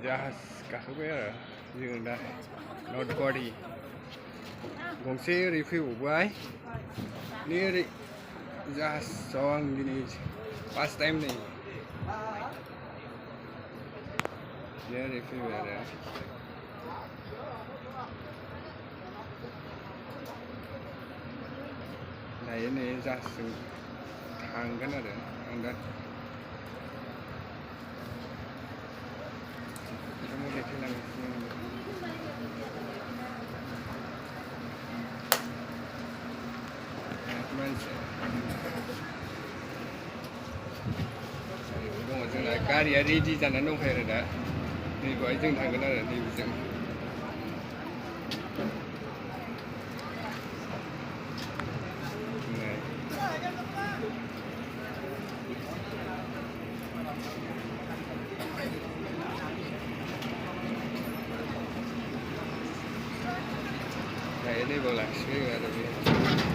Jahaz गाखोबाय आरो जों दा नर्थ गुवाहाटी गंसे ओरै फैबावबाय नै ओरै जाहाजाव आं दिनै फार्स्ट टाइम नै ओरै फैबाय आरो दायो नै जाहाजजों थांगोन आरो आं दा देखायलांगासिनो मानसि दङ जोंना गारिया रेडि जानानै दंखायो आरो दा नैबेहाय जों थांगोन आरो नैबेजों दायो नैबाव लाखिफैयो आरो बे